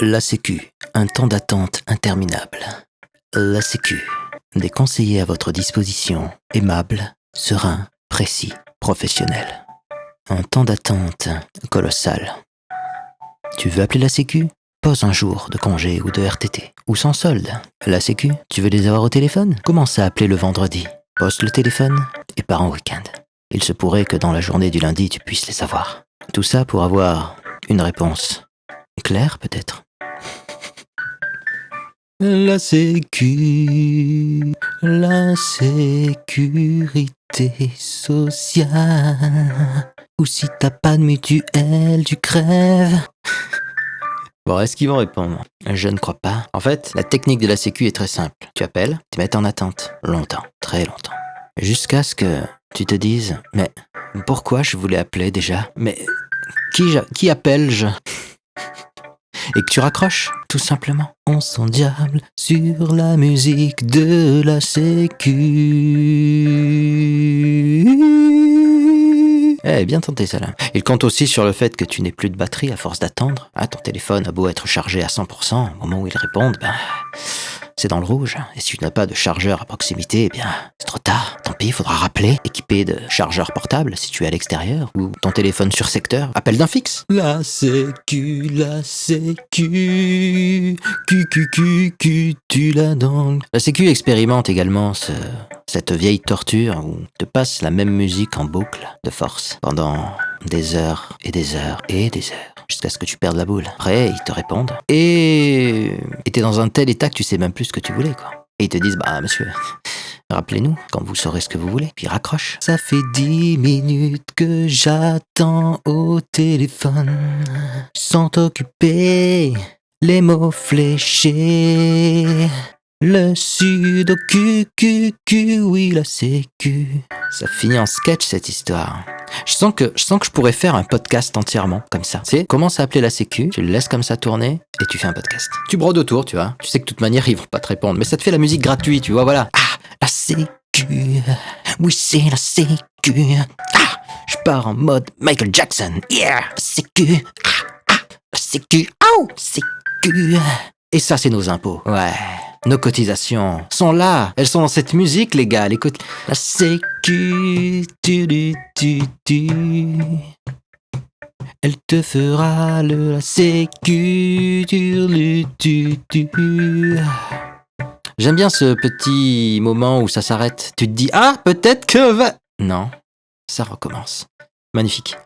La Sécu, un temps d'attente interminable. La Sécu, des conseillers à votre disposition, aimables, sereins, précis, professionnels. Un temps d'attente colossal. Tu veux appeler la Sécu ? Pose un jour de congé ou de RTT, ou sans solde. La Sécu, tu veux les avoir au téléphone ? Commence à appeler le vendredi. Poste le téléphone et pars en week-end. Il se pourrait que dans la journée du lundi, tu puisses les avoir. Tout ça pour avoir une réponse claire, peut-être. La Sécu, la sécurité sociale. Ou si t'as pas de mutuelle, tu crèves. Bon, est-ce qu'ils vont répondre ? Je ne crois pas. En fait, la technique de la Sécu est très simple. Tu appelles, tu mets en attente. Longtemps, très longtemps. Jusqu'à ce que tu te dises, mais pourquoi je voulais appeler déjà ? Mais qui appelle-je ? Et que tu raccroches, tout simplement. On s'en diable sur la musique de la Sécu. Bien tenté celle-là. Il compte aussi sur le fait que tu n'aies plus de batterie à force d'attendre. Ton téléphone a beau être chargé à 100%, au moment où ils répondent, c'est dans le rouge. Et si tu n'as pas de chargeur à proximité, c'est trop tard. Tant pis, il faudra rappeler, équipé de chargeur portable si tu es à l'extérieur, ou ton téléphone sur secteur. Appel d'un fixe. La Sécu, tu l'as donc. La Sécu expérimente également cette vieille torture où te passe la même musique en boucle, de force, pendant des heures et des heures et des heures. Jusqu'à ce que tu perdes la boule. Après, ils te répondent. Et t'es dans un tel état que tu sais même plus ce que tu voulais, quoi. Et ils te disent, monsieur, rappelez-nous quand vous saurez ce que vous voulez. Puis raccroche. Ça fait 10 minutes que j'attends au téléphone. Sans t'occuper, les mots fléchés. Le sudoku, oui, la Sécu. Ça finit en sketch, cette histoire. Je sens que je pourrais faire un podcast entièrement comme ça. Tu sais, commence à appeler la Sécu, tu le laisses comme ça tourner et tu fais un podcast. Tu brodes autour, tu vois. Tu sais que de toute manière, ils vont pas te répondre, mais ça te fait la musique gratuite, tu vois, voilà. La Sécu. Oui, c'est la Sécu. Je pars en mode Michael Jackson. Yeah, la Sécu. La Sécu. Oh, Sécu. Et ça, c'est nos impôts. Ouais. Nos cotisations sont là. Elles sont dans cette musique, les gars. Écoute. La Sécu. Elle te fera la Sécu. J'aime bien ce petit moment où ça s'arrête. Tu te dis, peut-être que va... Non, ça recommence. Magnifique.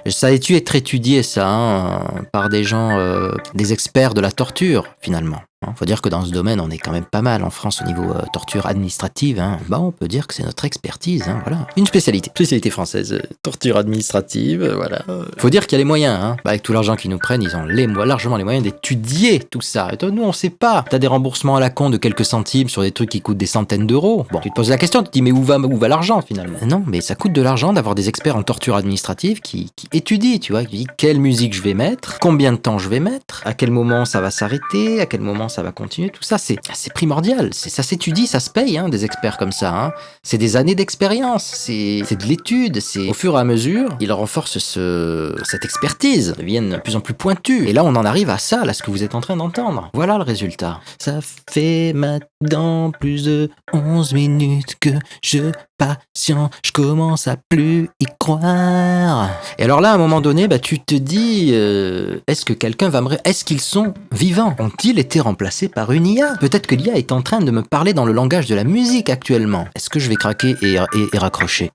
Ça a dû être étudié, ça, par des gens, des experts de la torture, finalement. Faut dire que dans ce domaine, on est quand même pas mal en France au niveau torture administrative. On peut dire que c'est notre expertise, voilà. Une spécialité française, torture administrative, voilà. Faut dire qu'il y a les moyens, avec tout l'argent qu'ils nous prennent, ils ont largement les moyens d'étudier tout ça. Et toi, nous, on sait pas. T'as des remboursements à la con de quelques centimes sur des trucs qui coûtent des centaines d'euros. Bon, tu te poses la question, tu te dis, mais où va l'argent, finalement ? Non, mais ça coûte de l'argent d'avoir des experts en torture administrative qui étudient, tu vois, qui disent quelle musique je vais mettre, combien de temps je vais mettre, à quel moment ça va s'arrêter, à quel moment ça va continuer, tout ça, c'est primordial. Ça s'étudie, ça se paye, des experts comme ça. C'est des années d'expérience, c'est de l'étude, c'est au fur et à mesure, ils renforcent cette expertise, deviennent de plus en plus pointus. Et là, on en arrive à ça, là, ce que vous êtes en train d'entendre. Voilà le résultat. Ça fait maintenant plus de 11 minutes que je patiente, je commence à plus y croire. Et alors là, à un moment donné, tu te dis, est-ce que quelqu'un va est-ce qu'ils sont vivants ? Ont-ils été remplacés par une IA ? Peut-être que l'IA est en train de me parler dans le langage de la musique actuellement. Est-ce que je vais craquer et raccrocher ?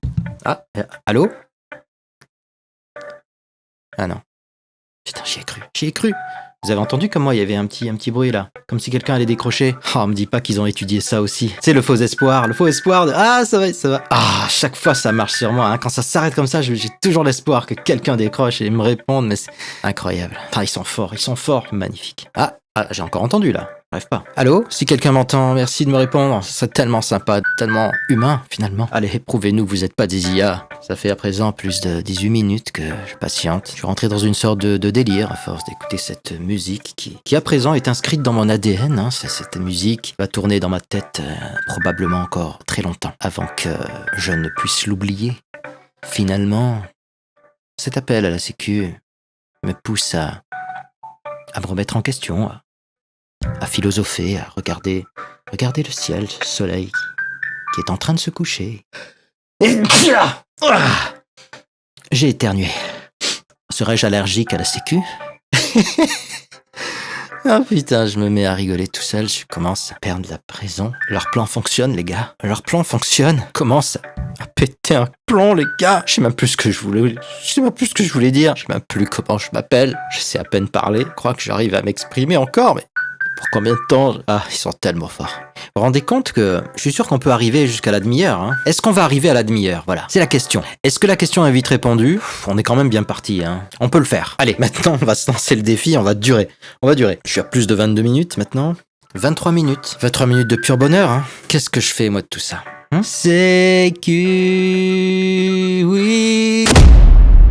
Allô ? Non. Putain, j'y ai cru. Vous avez entendu comme moi, il y avait un petit bruit là, comme si quelqu'un allait décrocher. Me dis pas qu'ils ont étudié ça aussi. C'est le faux espoir de ça va. Chaque fois ça marche sur moi. Quand ça s'arrête comme ça, j'ai toujours l'espoir que quelqu'un décroche et me réponde, mais c'est incroyable. Ils sont forts, magnifique. J'ai encore entendu là. Bref pas. Allô ? Si quelqu'un m'entend, merci de me répondre. C'est tellement sympa, tellement humain finalement. Allez, prouvez-nous que vous n'êtes pas des IA. Ça fait à présent plus de 18 minutes que je patiente. Je suis rentré dans une sorte de délire à force d'écouter cette musique qui à présent est inscrite dans mon ADN. Cette musique va tourner dans ma tête probablement encore très longtemps avant que je ne puisse l'oublier. Finalement, cet appel à la Sécu me pousse à à me remettre en question, à philosopher, à regarder le ciel, le soleil qui est en train de se coucher. J'ai éternué. Serais-je allergique à la sécu? Ah putain, je me mets à rigoler tout seul, je commence à perdre la raison. Leur plan fonctionne, les gars. Leur plan fonctionne. Commence à péter un plomb, les gars. Je sais même plus ce que je voulais dire. Je sais même plus comment je m'appelle. Je sais à peine parler. Je crois que j'arrive à m'exprimer encore, mais pour combien de temps? Ah, ils sont tellement forts. Vous vous rendez compte que je suis sûr qu'on peut arriver jusqu'à la demi-heure, hein? Est-ce qu'on va arriver à la demi-heure? Voilà, c'est la question. Est-ce que la question est vite répondue? On est quand même bien parti, hein? On peut le faire. Allez, maintenant, on va se lancer le défi, on va durer. Je suis à plus de 22 minutes maintenant. 23 minutes. 23 minutes de pur bonheur, hein? Qu'est-ce que je fais, moi, de tout ça? Sécu, oui.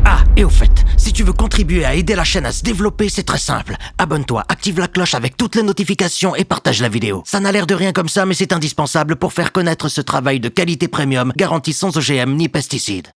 Ah, et au fait, si tu veux contribuer à aider la chaîne à se développer, c'est très simple. Abonne-toi, active la cloche avec toutes les notifications et partage la vidéo. Ça n'a l'air de rien comme ça, mais c'est indispensable pour faire connaître ce travail de qualité premium garanti sans OGM ni pesticides.